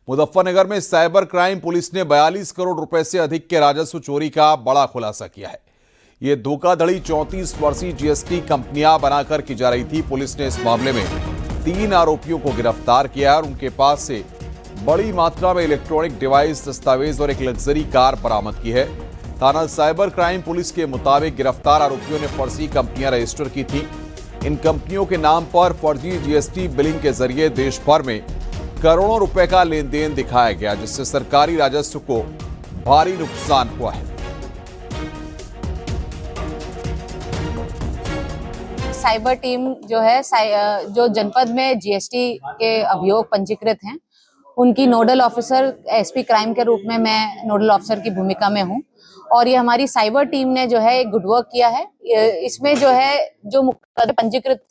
मुजफ्फरनगर में cyber crime police ने 42 करोड़ रुपए से अधिक के राजस्व चोरी का बड़ा खुलासा किया है। ये धोखाधड़ी 34 वर्षीय जीएसटी कंपनियां बनाकर की जा रही थी। पुलिस ने इस मामले में 3 आरोपियों को गिरफ्तार किया है और उनके पास से बड़ी मात्रा में इलेक्ट्रॉनिक डिवाइस, दस्तावेज और एक लग्जरी कार बरामद की है। थाना साइबर क्राइम पुलिस के मुताबिक गिरफ्तार आरोपियों ने फर्जी कंपनियां रजिस्टर की थी। इन कंपनियों के नाम पर फर्जी जीएसटी बिलिंग के जरिए देश भर में करोड़ों रुपए का लेन देन दिखाया गया, जिससे सरकारी राजस्व को भारी नुकसान हुआ है। साइबर टीम जो है जो जनपद में जीएसटी के अभियोग पंजीकृत हैं, उनकी नोडल ऑफिसर एसपी क्राइम के रूप में मैं नोडल ऑफिसर की भूमिका में हूं और ये हमारी साइबर टीम ने जो है एक गुड वर्क किया है। इसमें जो है जो मुकदमे पंजीकृत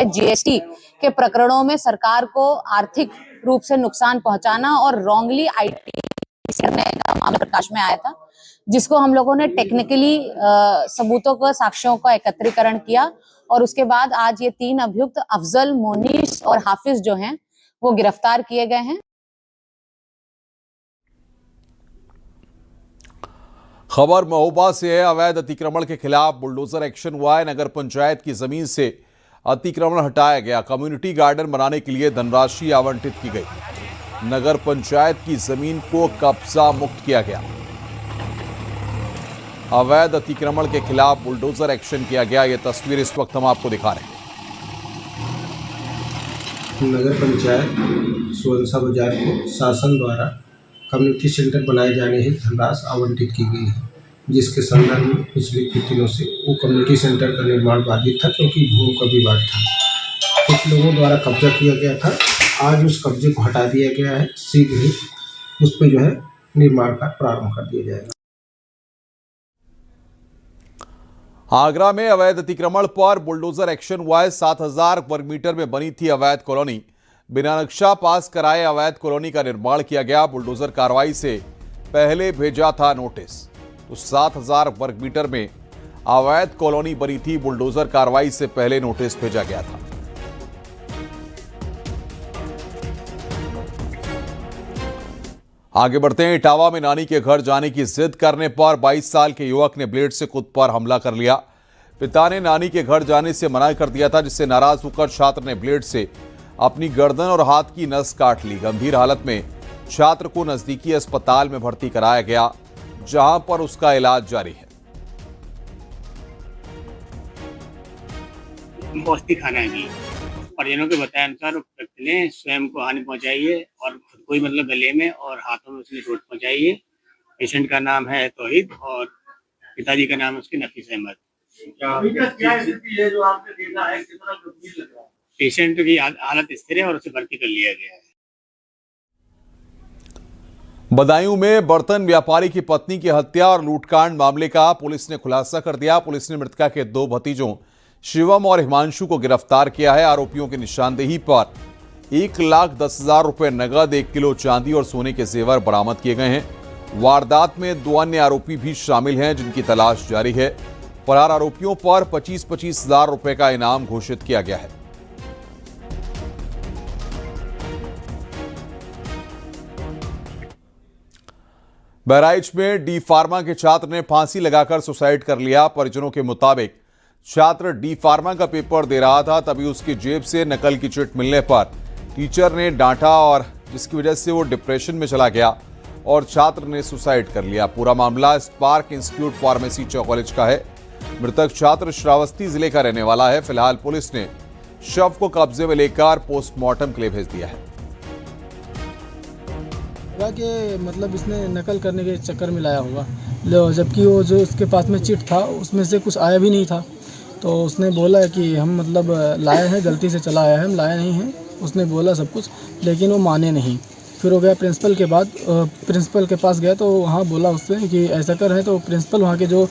जीएसटी के प्रकरणों में सरकार को आर्थिक रूप से नुकसान पहुंचाना और रॉन्गली आईटी करने का मामला प्रकाश में आया था, जिसको हम लोगों ने टेक्निकली सबूतों को, साक्ष्यों का एकत्रीकरण किया और उसके बाद आज ये 3 अभियुक्त अफजल, मोनीस और हाफिज जो हैं वो गिरफ्तार किए गए हैं। खबर महोबा से है। अवैध अतिक्रमण के खिलाफ बुलडोजर एक्शन हुआ है। नगर पंचायत की जमीन से अतिक्रमण हटाया गया। कम्युनिटी गार्डन बनाने के लिए धनराशि आवंटित की गई। नगर पंचायत की जमीन को कब्जा मुक्त किया गया। अवैध अतिक्रमण के खिलाफ बुलडोजर एक्शन किया गया। यह तस्वीर इस वक्त हम आपको दिखा रहे हैं। नगर पंचायत सोनसा बाजार को शासन द्वारा कम्युनिटी सेंटर बनाए जाने हेतु धनराशि आवंटित की गई है, जिसके संदर्भ में पिछले कुछ दिनों से वो कम्युनिटी सेंटर का निर्माण बाधित था, क्योंकि भूमि का विवाद था। कुछ लोगों द्वारा कब्जा किया गया था। आज उस कब्जे को हटा दिया गया है। शीघ्र ही उस पर जो है निर्माण का प्रारंभ कर दिया जाएगा। आगरा में अवैध अतिक्रमण पर बुलडोजर एक्शन हुआ है। 7000 वर्ग मीटर में बनी थी अवैध कॉलोनी। बिना नक्शा पास कराए अवैध कॉलोनी का निर्माण किया गया। बुलडोजर कार्रवाई से पहले भेजा था नोटिस। तो 7000 वर्ग मीटर में अवैध कॉलोनी बनी थी। बुलडोजर कार्रवाई से पहले नोटिस भेजा गया था। आगे बढ़ते हैं। इटावा में नानी के घर जाने की जिद करने पर 22 साल के युवक ने ब्लेड से खुद पर हमला कर लिया। पिता ने नानी के घर जाने से मना कर दिया था, जिससे नाराज होकर छात्र ने ब्लेड से अपनी गर्दन और हाथ की नस काट ली। गंभीर हालत में छात्र को नजदीकी अस्पताल में भर्ती कराया गया, जहां पर उसका इलाज जारी है। पौष्टिक खाना की परिजनों के बताए अनुसार व्यक्ति ने स्वयं को हानि पहुंचाई है और खुद को ही मतलब गले में और हाथों में उसने चोट पहुंचाई है। पेशेंट का नाम है तौहीद और पिताजी का नाम है उसके नफीस अहमद। क्या स्थिति है जो आपने देखा है, कितना गंभीर लग रहा है? पेशेंट की हालत स्थिर है और उसे भर्ती कर लिया गया है। बदायूं में बर्तन व्यापारी की पत्नी की हत्या और लूटकांड मामले का पुलिस ने खुलासा कर दिया। पुलिस ने मृतका के 2 भतीजों शिवम और हिमांशु को गिरफ्तार किया है। आरोपियों की निशानदेही पर 1,10,000 रुपए नगद, 1 किलो चांदी और सोने के जेवर बरामद किए गए हैं। वारदात में 2 अन्य आरोपी भी शामिल हैं, जिनकी तलाश जारी है। फरार आरोपियों पर 25-25 हजार रुपए का इनाम घोषित किया गया है। बहराइच में डी फार्मा के छात्र ने फांसी लगाकर सुसाइड कर लिया। परिजनों के मुताबिक छात्र डी फार्मा का पेपर दे रहा था, तभी उसकी जेब से नकल की चिट मिलने पर टीचर ने डांटा और जिसकी वजह से वो डिप्रेशन में चला गया और छात्र ने सुसाइड कर लिया। पूरा मामला स्पार्क इंस्टीट्यूट फार्मेसी कॉलेज का है। मृतक छात्र श्रावस्ती जिले का रहने वाला है। फिलहाल पुलिस ने शव को कब्जे में लेकर पोस्टमार्टम के लिए भेज दिया है। कि मतलब इसने नकल करने के चक्कर में लाया होगा, जबकि वो जो उसके पास में चिट था उसमें से कुछ आया भी नहीं था। तो उसने बोला कि हम मतलब लाए हैं, गलती से चला आया है, हम लाए नहीं हैं। उसने बोला सब कुछ, लेकिन वो माने नहीं। फिर हो गया प्रिंसिपल के बाद, प्रिंसिपल के पास गया तो वहाँ बोला उससे कि ऐसा कर है। तो प्रिंसिपल वहाँ के जो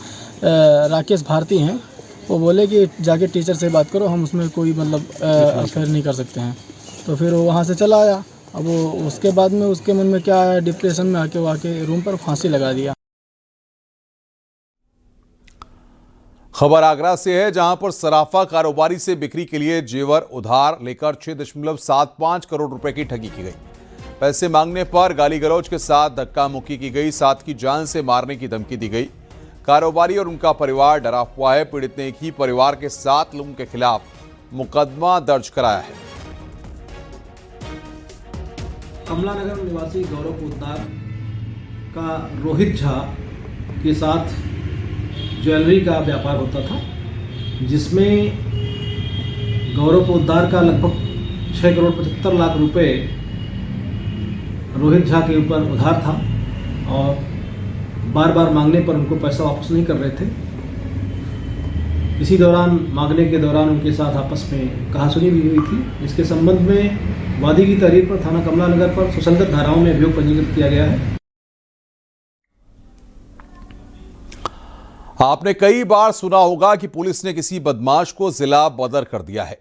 राकेश भारती हैं, वो बोले कि जाके टीचर से बात करो, हम उसमें कोई मतलब अफेयर नहीं कर सकते हैं। तो फिर वो वहाँ से चला आया। अब वो उसके बाद में उसके मन में क्या आया, डिप्रेशन में आके रूम पर फांसी लगा दिया। खबर आगरा से है, जहां पर सराफा कारोबारी से बिक्री के लिए जेवर उधार लेकर 6.75 करोड़ रुपए की ठगी की गई। पैसे मांगने पर गाली गलौज के साथ धक्का मुक्की की गई, साथ ही जान से मारने की धमकी दी गई। कारोबारी और उनका परिवार डरा हुआ है। पीड़ित ने एक ही परिवार के 7 लोगों के खिलाफ मुकदमा दर्ज कराया है। कमलानगर निवासी गौरव पोद्दार का रोहित झा के साथ ज्वेलरी का व्यापार होता था, जिसमें गौरव पोद्दार का लगभग 6,75,00,000 रुपए रोहित झा के ऊपर उधार था और बार बार मांगने पर उनको पैसा वापस नहीं कर रहे थे। इसी दौरान मांगने के दौरान उनके साथ आपस में कहासुनी भी हुई थी। इसके संबंध में वादी की तहरीर पर थाना कमलानगर पर सुसंगत धाराओं में अभियोग पंजीकृत किया गया है। आपने कई बार सुना होगा कि पुलिस ने किसी बदमाश को जिला बदर कर दिया है,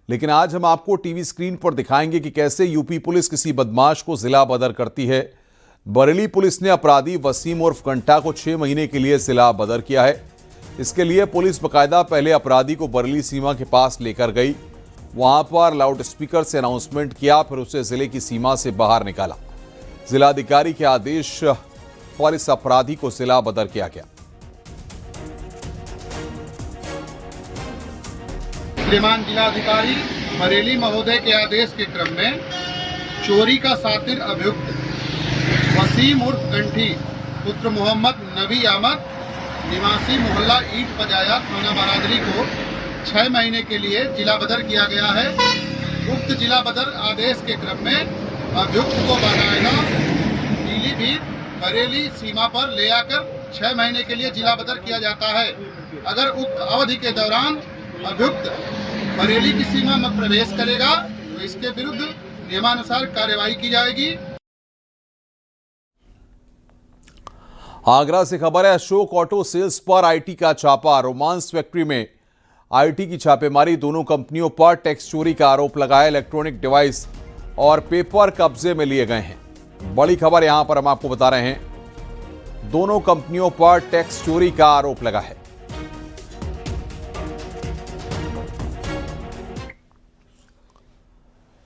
लेकिन आज हम आपको टीवी स्क्रीन पर दिखाएंगे कि कैसे यूपी पुलिस किसी बदमाश को जिला बदर करती है। बरेली पुलिस ने अपराधी वसीम उर्फ घंटा को 6 महीने के लिए जिला बदर किया है। इसके लिए पुलिस बकायदा पहले अपराधी को बरेली सीमा के पास लेकर गई, वहां पर लाउड स्पीकर से अनाउंसमेंट किया, फिर उसे जिले की सीमा से बाहर निकाला। जिलाधिकारी के आदेश पर इस अपराधी को जिला बदर किया गया। श्रीमान जिलाधिकारी बरेली महोदय के आदेश के क्रम में चोरी का सातिर अभियुक्त वसीम उर्फ गंठी पुत्र मोहम्मद नबी अहमद निवासी मोहल्ला ईट पजाया थाना बरादरी को 6 महीने के लिए जिला बदर किया गया है। उक्त जिला बदर आदेश के क्रम में अभियुक्त को बाकायदा पीलीभीत बरेली सीमा पर ले आकर 6 महीने के लिए जिला बदर किया जाता है। अगर उक्त अवधि के दौरान अभियुक्त बरेली की सीमा में प्रवेश करेगा तो इसके विरुद्ध नियमानुसार कार्रवाई की जाएगी। आगरा से खबर है, अशोक ऑटो सेल्स पर आईटी का छापा। रोमांस फैक्ट्री में आईटी की छापेमारी, दोनों कंपनियों पर टैक्स चोरी का आरोप लगाया। इलेक्ट्रॉनिक डिवाइस और पेपर कब्जे में लिए गए हैं। बड़ी खबर यहां पर हम आपको बता रहे हैं, दोनों कंपनियों पर टैक्स चोरी का आरोप लगा है।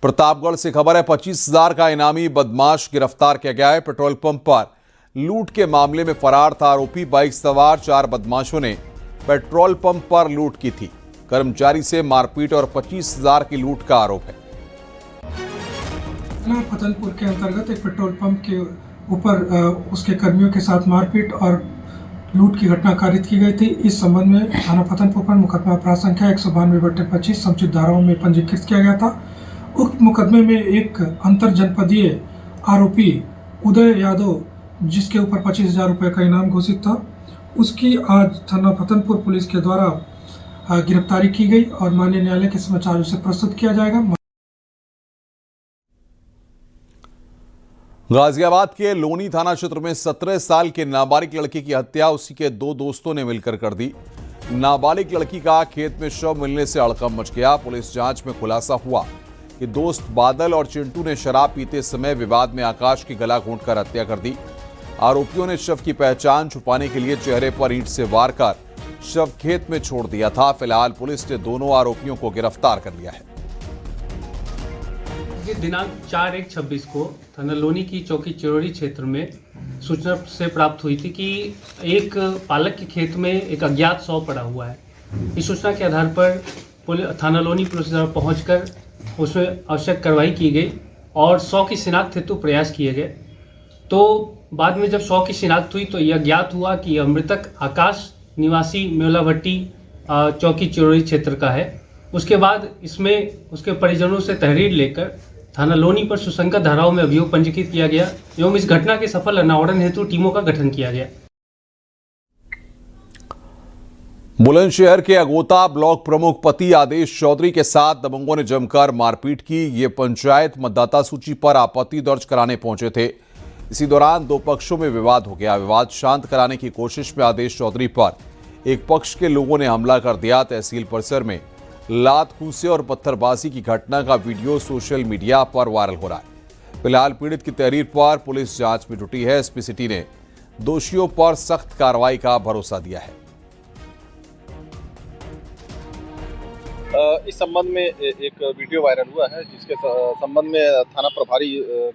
प्रतापगढ़ से खबर है, 25,000 का इनामी बदमाश गिरफ्तार किया गया है। पेट्रोल पंप पर लूट के मामले में फरार था आरोपी। बाइक सवार 4 बदमाशों ने पेट्रोल पंप पर लूट की थी। कर्मचारी से मारपीट और 25,000 की लूट का आरोप है। फतेहपुर के अंतर्गत एक पेट्रोल पंप के ऊपर उसके कर्मियों के साथ मारपीट और लूट की घटना कारित की गई थी। इस संबंध में थाना फतेहपुर पर मुकदमा अपराध संख्या 192/25 समुचित धाराओं में पंजीकृत किया गया था। उक्त मुकदमे में एक अंतर जनपदीय आरोपी उदय यादव, जिसके ऊपर 25,000 रुपये का इनाम घोषित था, उसकी आज थाना फतेहपुर पुलिस के द्वारा गिरफ्तारी की गई और माननीय न्यायालय के समक्ष आज उसे प्रस्तुत किया जाएगा। गाजियाबाद के लोनी थाना क्षेत्र में 17 साल के नाबालिग लड़की की हत्या उसी के 2 दोस्तों ने मिलकर कर दी। नाबालिग लड़की का खेत में शव मिलने से हड़कंप मच गया। पुलिस जांच में खुलासा हुआ कि दोस्त बादल और चिंटू ने शराब पीते समय विवाद में आकाश की गला घोंटकर हत्या कर दी। आरोपियों ने शव की पहचान छुपाने के लिए चेहरे पर ईंट से वार कर शव खेत में छोड़ दिया था। फिलहाल पुलिस ने दोनों आरोपियों को गिरफ्तार कर लिया है। दिनांक 4/1/26 को थाना लोनी की चौकी चिरौरी क्षेत्र में सूचना से प्राप्त हुई थी कि एक पालक के खेत में एक अज्ञात शव पड़ा हुआ है। इस सूचना के आधार पर थाना लोनी पुलिस द्वारा पहुंचकर उसमें आवश्यक कार्रवाई की गई और शव की शिनाख्त हेतु प्रयास किए गए। तो बाद में जब शव की शिनाख्त हुई तो यह ज्ञात हुआ कि यह मृतक आकाश निवासी मेवला भट्टी चौकी चिरौरी क्षेत्र का है। उसके बाद इसमें उसके परिजनों से तहरीर लेकर थाना लोनी पर सुसंगत धाराओं में अभियोग पंजीकृत किया गया एवं इस घटना के सफल अनावरण हेतु टीमों का गठन किया गया। बुलंदशहर के अगोता ब्लॉक प्रमुख पति आदेश चौधरी के साथ दबंगों ने जमकर मारपीट की। ये पंचायत मतदाता सूची पर आपत्ति दर्ज कराने पहुंचे थे। इसी दौरान 2 पक्षों में विवाद हो गया। विवाद शांत कराने की कोशिश में आदेश चौधरी पर एक पक्ष के लोगों ने हमला कर दिया। तहसील परिसर में लात कूसे और पत्थरबाजी की घटना का वीडियो सोशल मीडिया पर वायरल हो रहा है। फिलहाल पीड़ित की तहरीर पर पुलिस जांच में जुटी है। एसपी सिटी ने दोषियों पर सख्त कार्रवाई का भरोसा दिया है। इस संबंध में एक वीडियो वायरल हुआ है जिसके संबंध में थाना प्रभारी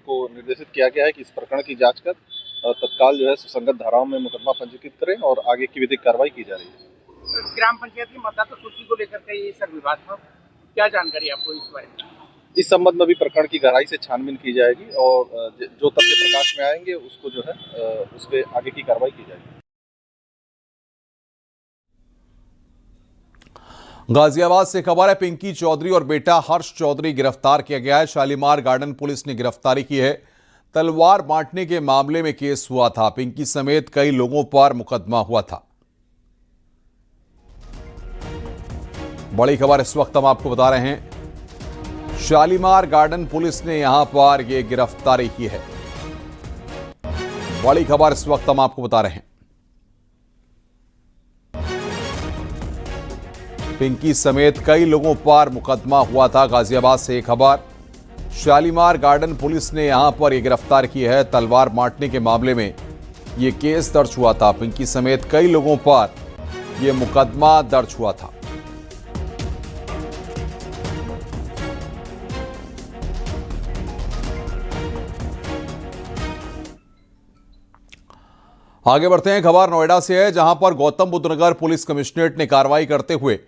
को निर्देशित किया गया है कि इस प्रकरण की जांच कर तत्काल जो है सुसंगत धाराओं में मुकदमा पंजीकृत करें और आगे की विधिक कार्रवाई की जा रही है। ग्राम पंचायत की मतदाता सूची को लेकर के ये सर विवाद था, क्या जानकारी आपको इस बारे में? इस संबंध में भी प्रकरण की गहराई से छानबीन की जाएगी और जो तथ्य प्रकाश में आएंगे उसको जो है उस पर आगे की कार्रवाई की जाएगी। गाजियाबाद से खबर है, पिंकी चौधरी और बेटा हर्ष चौधरी गिरफ्तार किया गया है। शालीमार गार्डन पुलिस ने गिरफ्तारी की है। तलवार बांटने के मामले में केस हुआ था। पिंकी समेत कई लोगों पर मुकदमा हुआ था। बड़ी खबर इस वक्त हम आपको बता रहे हैं, शालीमार गार्डन पुलिस ने यहां पर यह गिरफ्तारी की है। बड़ी खबर इस वक्त हम आपको बता रहे हैं, पिंकी समेत कई लोगों पर मुकदमा हुआ था। गाजियाबाद से एक खबर, शालीमार गार्डन पुलिस ने यहां पर यह गिरफ्तार की है। तलवार बांटने के मामले में यह केस दर्ज हुआ था। पिंकी समेत कई लोगों पर यह मुकदमा दर्ज हुआ था। आगे बढ़ते हैं, खबर नोएडा से है, जहां पर गौतम बुद्ध नगर पुलिस कमिश्नरेट ने कार्रवाई करते हुए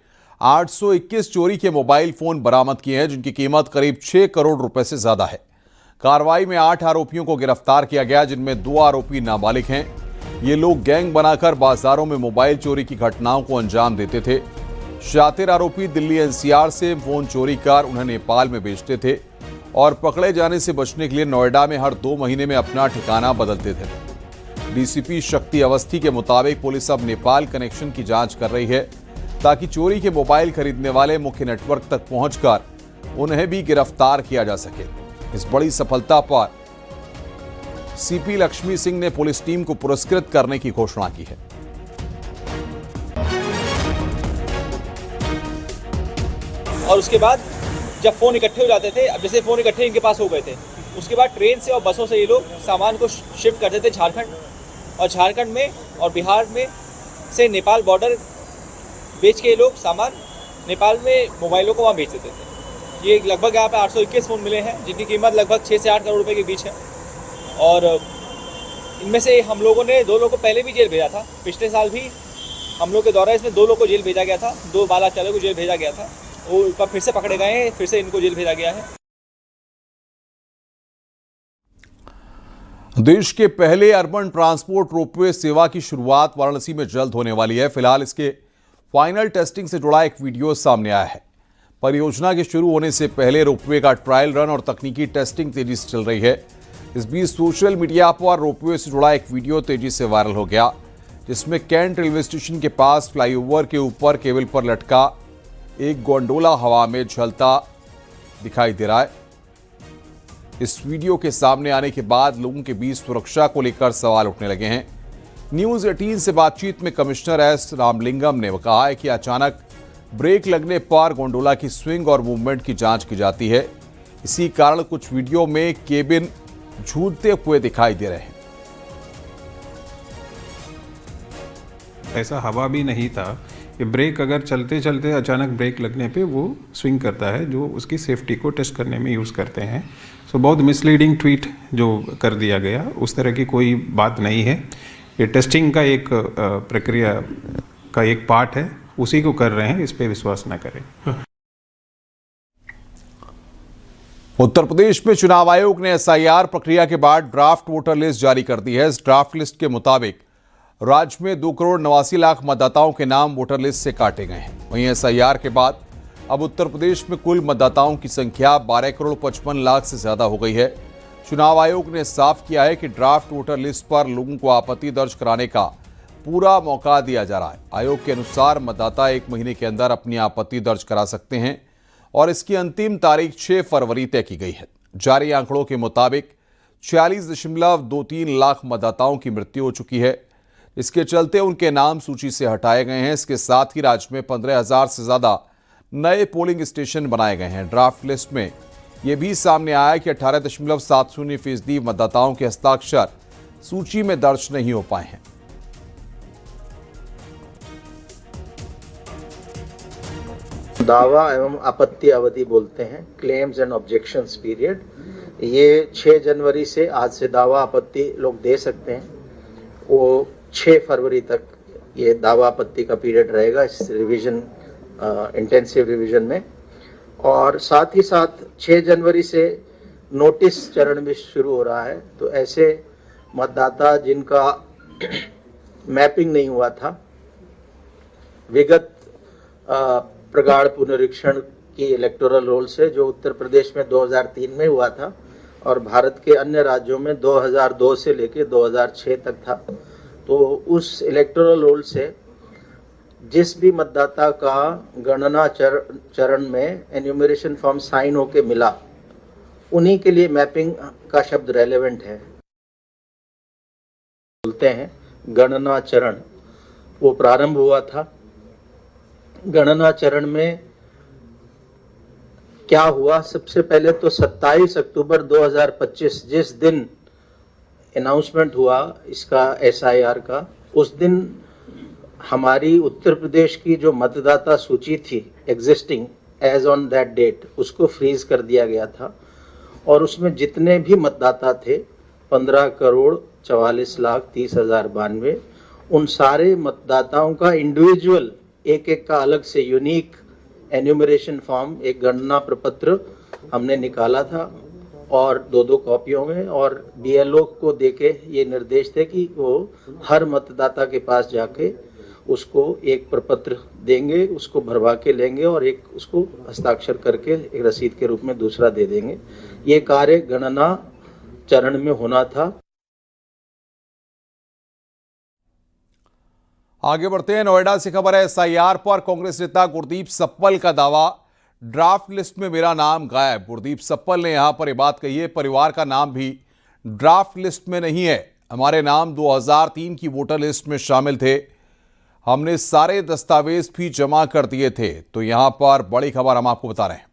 821 चोरी के मोबाइल फोन बरामद किए हैं, जिनकी कीमत करीब 6 करोड़ रुपए से ज्यादा है। कार्रवाई में 8 आरोपियों को गिरफ्तार किया गया, जिनमें 2 आरोपी नाबालिग हैं। ये लोग गैंग बनाकर बाजारों में मोबाइल चोरी की घटनाओं को अंजाम देते थे। शातिर आरोपी दिल्ली एनसीआर से फोन चोरी कर उन्हें नेपाल में बेचते थे और पकड़े जाने से बचने के लिए नोएडा में हर 2 महीने में अपना ठिकाना बदलते थे। डीसीपी शक्ति अवस्थी के मुताबिक पुलिस अब नेपाल कनेक्शन की जांच कर रही है, ताकि चोरी के मोबाइल खरीदने वाले मुख्य नेटवर्क तक पहुंचकर उन्हें भी गिरफ्तार किया जा सके। इस बड़ी सफलता पर सीपी लक्ष्मी सिंह ने पुलिस टीम को पुरस्कृत करने की घोषणा की है। और उसके बाद जब फोन इकट्ठे हो जाते थे, अब जैसे फोन इकट्ठे इनके पास हो गए थे, उसके बाद ट्रेन से और बसों से ये लोग सामान को शिफ्ट करते थे झारखंड, और झारखंड में और बिहार में से नेपाल बॉर्डर बेच के ये लोग सामान नेपाल में मोबाइलों को वहाँ बेच देते थे। ये लगभग यहाँ पे 821 फ़ोन मिले हैं, जिनकी कीमत लगभग 6 से 8 करोड़ रुपए के बीच है। और इनमें से हम लोगों ने 2 लोगों को पहले भी जेल भेजा था। पिछले साल भी हम लोग के द्वारा इसमें 2 लोगों को जेल भेजा गया था, 2 बाला चालक को जेल भेजा गया था। वो फिर से पकड़े गए हैं, फिर से इनको जेल भेजा गया है। देश के पहले अर्बन ट्रांसपोर्ट रोपवे सेवा की शुरुआत वाराणसी में जल्द होने वाली है। फिलहाल इसके फाइनल टेस्टिंग से जुड़ा एक वीडियो सामने आया है। परियोजना के शुरू होने से पहले रोपवे का ट्रायल रन और तकनीकी टेस्टिंग तेजी से चल रही है। इस बीच सोशल मीडिया पर रोपवे से जुड़ा एक वीडियो तेजी से वायरल हो गया, जिसमें कैंट रेलवे स्टेशन के पास फ्लाईओवर के ऊपर केबल पर लटका एक गोंडोला हवा में झलता दिखाई दे रहा है। इस वीडियो के सामने आने के बाद लोगों के बीच सुरक्षा को लेकर सवाल उठने लगे हैं। न्यूज़ 18 से बातचीत में कमिश्नर एस रामलिंगम ने कहा है कि अचानक ब्रेक लगने पर गोंडोला की स्विंग और मूवमेंट की जांच की जाती है। इसी कारण कुछ वीडियो में केबिन झूलते हुए दिखाई दे रहे हैं। ऐसा हवा भी नहीं था कि ब्रेक अगर चलते चलते अचानक ब्रेक लगने पे वो स्विंग करता है, जो उसकी सेफ्टी को टेस्ट करने में यूज़ करते हैं। सो बहुत मिसलीडिंग ट्वीट जो कर दिया गया, उस तरह की कोई बात नहीं है। ये टेस्टिंग का एक प्रक्रिया का एक पार्ट है, उसी को कर रहे हैं, इस पे विश्वास ना करें। उत्तर प्रदेश में चुनाव आयोग ने एसआईआर प्रक्रिया के बाद ड्राफ्ट वोटर लिस्ट जारी कर दी है। इस ड्राफ्ट लिस्ट के मुताबिक राज्य में 2 करोड़ 89 लाख मतदाताओं के नाम वोटर लिस्ट से काटे गए हैं। वहीं एसआईआर के बाद अब उत्तर प्रदेश में कुल मतदाताओं की संख्या 12 करोड़ 55 लाख से ज्यादा हो गई है। चुनाव आयोग ने साफ किया है कि ड्राफ्ट वोटर लिस्ट पर लोगों को आपत्ति दर्ज कराने का पूरा मौका दिया जा रहा है। आयोग के अनुसार मतदाता 1 महीने के अंदर अपनी आपत्ति दर्ज करा सकते हैं और इसकी अंतिम तारीख 6 फरवरी तय की गई है। जारी आंकड़ों के मुताबिक 46.23 लाख मतदाताओं की मृत्यु हो चुकी है। इसके चलते उनके नाम सूची से हटाए गए हैं। इसके साथ ही राज्य में 15,000 से ज्यादा नए पोलिंग स्टेशन बनाए गए हैं। ड्राफ्ट लिस्ट में यह भी सामने आया कि 18.70% मतदाताओं के हस्ताक्षर सूची में दर्ज नहीं हो पाए हैं। दावा एवं आपत्ति अवधि बोलते हैं, क्लेम्स एंड ऑब्जेक्शंस पीरियड। ये 6 जनवरी से, आज से दावा आपत्ति लोग दे सकते हैं। वो 6 फरवरी तक ये दावा आपत्ति का पीरियड रहेगा इस रिवीजन, इंटेंसिव रिवीजन में। और साथ ही साथ 6 जनवरी से नोटिस चरण भी शुरू हो रहा है। तो ऐसे मतदाता जिनका मैपिंग नहीं हुआ था, विगत प्रगाढ़ पुनरीक्षण की इलेक्टोरल रोल से, जो उत्तर प्रदेश में 2003 में हुआ था और भारत के अन्य राज्यों में 2002 से लेकर 2006 तक था, तो उस इलेक्टोरल रोल से जिस भी मतदाता का गणना चरण में एन्यूमरेशन फॉर्म साइन होके मिला, उन्हीं के लिए मैपिंग का शब्द रेलेवेंट है। बोलते हैं गणना चरण, वो प्रारंभ हुआ था। गणना चरण में क्या हुआ, सबसे पहले तो 27 अक्टूबर 2025 जिस दिन अनाउंसमेंट हुआ इसका SIR का, उस दिन हमारी उत्तर प्रदेश की जो मतदाता सूची थी existing as on that date, उसको फ्रीज कर दिया गया था। और उसमें जितने भी मतदाता थे 15,44,30,092, उन सारे मतदाताओं का इंडिविजुअल एक का अलग से यूनिक एन्यूमरेशन फॉर्म, एक गणना प्रपत्र हमने निकाला था और 2 कॉपियों में, और BLO को देके ये निर्देश थे कि वो हर मतदाता के पास जाके उसको एक प्रपत्र देंगे, उसको भरवा के लेंगे और एक उसको हस्ताक्षर करके एक रसीद के रूप में दूसरा दे देंगे। ये कार्य गणना चरण में होना था। आगे बढ़ते हैं, नोएडा से खबर है। SIR पर कांग्रेस नेता गुरदीप सप्पल का दावा, ड्राफ्ट लिस्ट में मेरा नाम गायब। गुरदीप सप्पल ने यहां पर यह बात कही है, परिवार का नाम भी ड्राफ्ट लिस्ट में नहीं है। हमारे नाम 2003 की वोटर लिस्ट में शामिल थे, हमने सारे दस्तावेज भी जमा कर दिए थे। तो यहां पर बड़ी खबर हम आपको बता रहे हैं।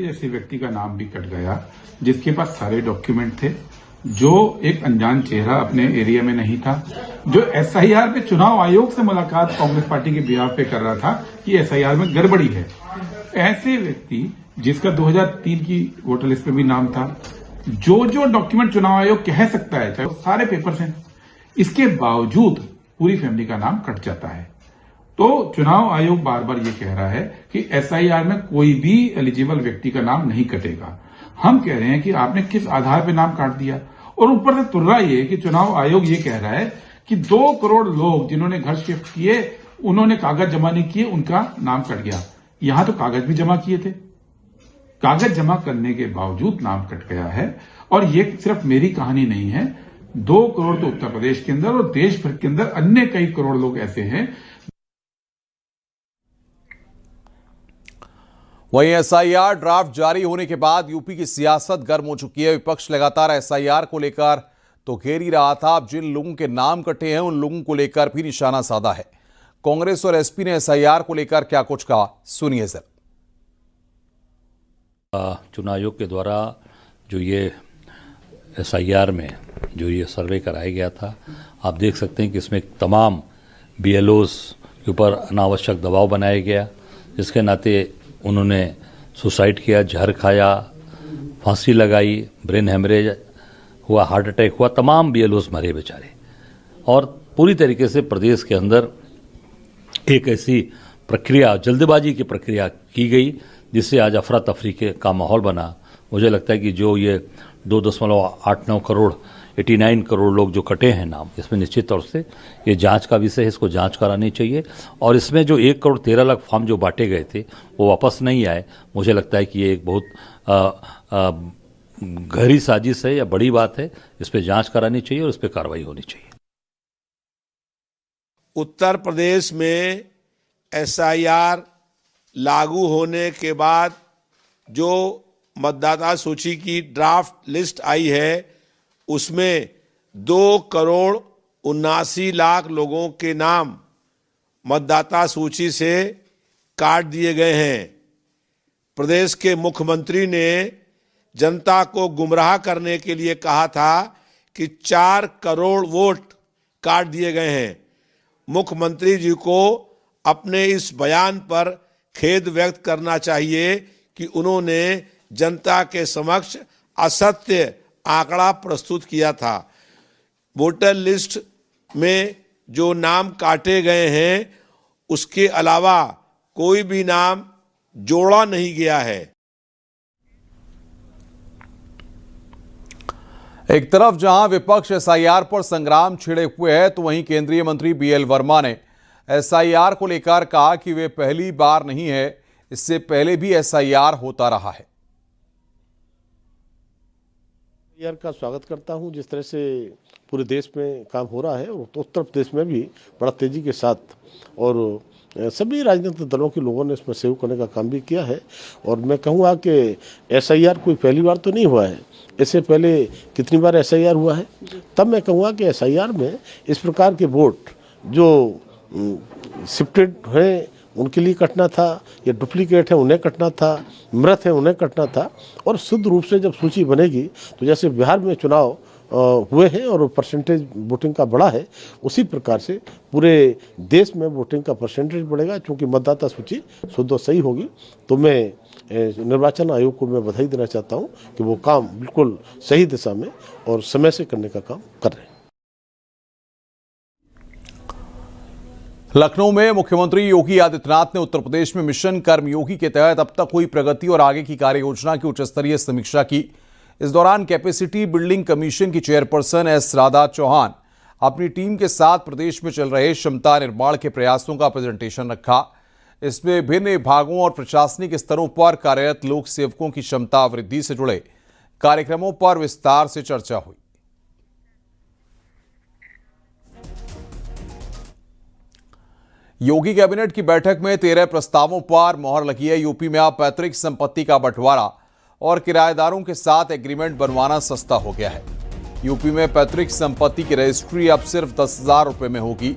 जैसे व्यक्ति का नाम भी कट गया, जिसके पास सारे डॉक्यूमेंट थे, जो एक अनजान चेहरा अपने एरिया में नहीं था, जो SIR पे चुनाव आयोग से मुलाकात कांग्रेस पार्टी के बिहाफ पे कर रहा था कि SIR में गड़बड़ी है। ऐसे व्यक्ति जिसका 2003 की वोटर लिस्ट पे भी नाम था, जो डॉक्यूमेंट चुनाव आयोग कह सकता है, चाहे सारे पेपर्स हैं, इसके बावजूद पूरी फैमिली का नाम कट जाता है। तो चुनाव आयोग बार बार ये कह रहा है कि SIR में कोई भी एलिजिबल व्यक्ति का नाम नहीं कटेगा। हम कह रहे हैं कि आपने किस आधार पे नाम काट दिया। और ऊपर से तुर्रा ये कि चुनाव आयोग ये कह रहा है कि 2 करोड़ लोग जिन्होंने घर शिफ्ट किए, उन्होंने कागज जमा नहीं किए, उनका नाम कट गया। यहां तो कागज भी जमा किए थे, कागज जमा करने के बावजूद नाम कट गया है। और ये सिर्फ मेरी कहानी नहीं है, 2 करोड़ तो उत्तर प्रदेश के अंदर और देश भर के अंदर अन्य कई करोड़ लोग ऐसे हैं। वहीं SIR ड्राफ्ट जारी होने के बाद यूपी की सियासत गर्म हो चुकी है। विपक्ष लगातार SIR को लेकर तो घेर ही रहा था, अब जिन लोगों के नाम कटे हैं उन लोगों को लेकर भी निशाना साधा है। कांग्रेस और SP ने SIR को लेकर क्या कुछ कहा, सुनिए सर। चुनाव आयोग के द्वारा जो ये SIR में जो ये सर्वे कराया गया था, आप देख सकते हैं कि इसमें तमाम BLOs के ऊपर अनावश्यक दबाव बनाया गया, जिसके नाते उन्होंने सुसाइड किया, जहर खाया, फांसी लगाई, ब्रेन हेमरेज हुआ, हार्ट अटैक हुआ, तमाम BLOs मरे बेचारे। और पूरी तरीके से प्रदेश के अंदर एक ऐसी प्रक्रिया, जल्दबाजी की प्रक्रिया की गई, जिससे आज अफरा तफरी का माहौल बना। मुझे लगता है कि जो ये 2.89 करोड़ 89 करोड़ लोग जो कटे हैं नाम, इसमें निश्चित तौर से ये जांच का विषय है, इसको जांच करानी चाहिए। और इसमें जो 1 करोड़ 13 लाख फॉर्म जो बांटे गए थे वो वापस नहीं आए। मुझे लगता है कि ये एक बहुत गहरी साजिश है या बड़ी बात है, इस पर जांच करानी चाहिए और इस पर कार्रवाई होनी चाहिए। उत्तर प्रदेश में SIR लागू होने के बाद जो मतदाता सूची की ड्राफ्ट लिस्ट आई है, उसमें 2 करोड़ 79 लाख लोगों के नाम मतदाता सूची से काट दिए गए हैं। प्रदेश के मुख्यमंत्री ने जनता को गुमराह करने के लिए कहा था कि 4 करोड़ वोट काट दिए गए हैं। मुख्यमंत्री जी को अपने इस बयान पर खेद व्यक्त करना चाहिए कि उन्होंने जनता के समक्ष असत्य आंकड़ा प्रस्तुत किया था। वोटर लिस्ट में जो नाम काटे गए हैं उसके अलावा कोई भी नाम जोड़ा नहीं गया है। एक तरफ जहां विपक्ष एसआईआर पर संग्राम छिड़े हुए है, तो वहीं केंद्रीय मंत्री बीएल वर्मा ने एसआईआर को लेकर कहा कि वे पहली बार नहीं है, इससे पहले भी एसआईआर होता रहा है। एसआईआर का स्वागत करता हूं। जिस तरह से पूरे देश में काम हो रहा है और उत्तर प्रदेश में भी बड़ा तेजी के साथ और सभी राजनीतिक दलों के लोगों ने इसमें सहयोग करने का काम भी किया है। और मैं कहूँगा कि एसआईआर कोई पहली बार तो नहीं हुआ है, इससे पहले कितनी बार एसआईआर हुआ है। तब मैं कहूँगा कि एसआईआर में इस प्रकार के वोट जो शिफ्टेड हैं उनके लिए कटना था, या डुप्लीकेट है उन्हें कटना था, मृत है उन्हें कटना था। और शुद्ध रूप से जब सूची बनेगी तो जैसे बिहार में चुनाव हुए हैं और परसेंटेज वोटिंग का बढ़ा है, उसी प्रकार से पूरे देश में वोटिंग का परसेंटेज बढ़ेगा। क्योंकि मतदाता सूची शुद्ध और सही होगी। तो मैं निर्वाचन आयोग को मैं बधाई देना चाहता हूं कि वो काम बिल्कुल सही दिशा में और समय से करने का काम कर रहे हैं। लखनऊ में मुख्यमंत्री योगी आदित्यनाथ ने उत्तर प्रदेश में मिशन कर्मयोगी के तहत अब तक हुई प्रगति और आगे की कार्य योजना की उच्च स्तरीय समीक्षा की। इस दौरान कैपेसिटी बिल्डिंग कमीशन की चेयरपर्सन एस राधा चौहान अपनी टीम के साथ प्रदेश में चल रहे क्षमता निर्माण के प्रयासों का प्रेजेंटेशन रखा। इसमें विभिन्न विभागों और प्रशासनिक स्तरों पर कार्यरत लोक सेवकों की क्षमता वृद्धि से जुड़े कार्यक्रमों पर विस्तार से चर्चा हुई। योगी कैबिनेट की बैठक में 13 प्रस्तावों पर मोहर लगी है। यूपी में अब पैतृक संपत्ति का बंटवारा और किराएदारों के साथ एग्रीमेंट बनवाना सस्ता हो गया है। यूपी में पैतृक संपत्ति की रजिस्ट्री अब सिर्फ 10,000 रुपये में होगी।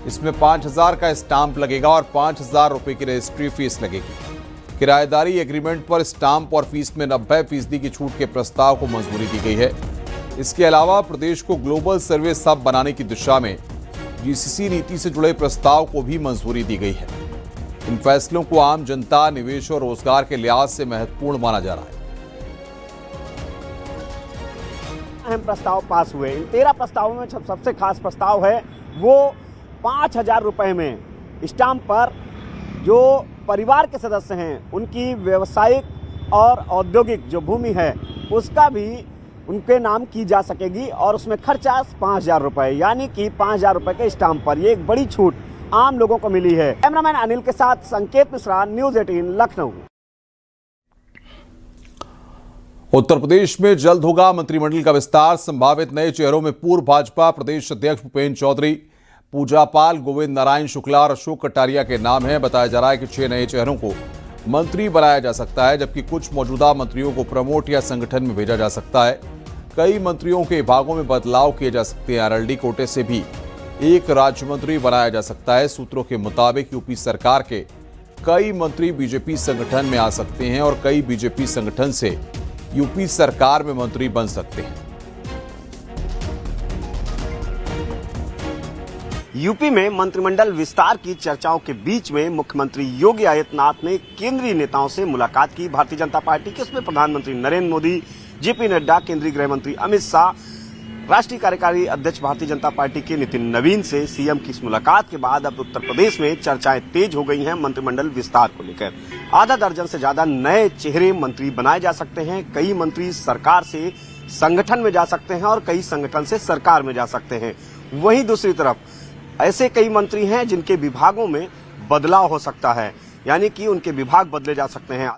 इसमें 5,000 का स्टाम्प लगेगा और 5,000 रुपये की रजिस्ट्री फीस लगेगी। किराएदारी एग्रीमेंट पर स्टाम्प और फीस में 90% की छूट के प्रस्ताव को मंजूरी दी गई है। इसके अलावा प्रदेश को ग्लोबल सर्विस हब बनाने की दिशा में जीसीसी नीति से जुड़े प्रस्ताव को भी मंजूरी दी गई है। इन फैसलों को आम जनता, निवेश और रोजगार के लिहाज से महत्वपूर्ण माना जा रहा है। अहम प्रस्ताव पास हुए। इन 13 प्रस्तावों में सबसे खास प्रस्ताव है वो 5,000 रुपये में स्टाम्प पर जो परिवार के सदस्य हैं उनकी व्यवसायिक और औद्योगिक जो भूमि है उसका भी उनके नाम की जा सकेगी और उसमें खर्चा 5,000 रुपये, यानी कि 5,000 रुपये के स्टाम्प पर। ये एक बड़ी छूट आम लोगों को मिली है। कैमरामैन अनिल के साथ संकेत मिश्रा, न्यूज़ 18 लखनऊ। उत्तर प्रदेश में जल्द होगा मंत्रिमंडल का विस्तार। संभावित नए चेहरों में पूर्व भाजपा प्रदेश अध्यक्ष भूपेन्द्र चौधरी, पूजा पाल, गोविंद नारायण शुक्ला और अशोक कटारिया के नाम हैं। बताया जा रहा है कि 6 नए चेहरों को मंत्री बनाया जा सकता है, जबकि कुछ मौजूदा मंत्रियों को प्रमोट या संगठन में भेजा जा सकता है। कई मंत्रियों के विभागों में बदलाव किए जा सकते हैं। आरएलडी कोटे से भी एक राज्य मंत्री बनाया जा सकता है। सूत्रों के मुताबिक यूपी सरकार के कई मंत्री बीजेपी संगठन में आ सकते हैं और कई बीजेपी संगठन से यूपी सरकार में मंत्री बन सकते हैं। यूपी में मंत्रिमंडल विस्तार की चर्चाओं के बीच में मुख्यमंत्री योगी आदित्यनाथ ने केंद्रीय नेताओं से मुलाकात की। भारतीय जनता पार्टी के उसमें प्रधानमंत्री नरेंद्र मोदी, जेपी नड्डा, केंद्रीय गृह मंत्री अमित शाह, राष्ट्रीय कार्यकारी अध्यक्ष भारतीय जनता पार्टी के नितिन नवीन से सीएम की इस मुलाकात के बाद अब उत्तर प्रदेश में चर्चाएं तेज हो गई हैं मंत्रिमंडल विस्तार को लेकर। आधा दर्जन से ज्यादा नए चेहरे मंत्री बनाए जा सकते हैं। कई मंत्री सरकार से संगठन में जा सकते हैं और कई संगठन से सरकार में जा सकते हैं। वहीं दूसरी तरफ ऐसे कई मंत्री हैं जिनके विभागों में बदलाव हो सकता है, यानी कि उनके विभाग बदले जा सकते हैं।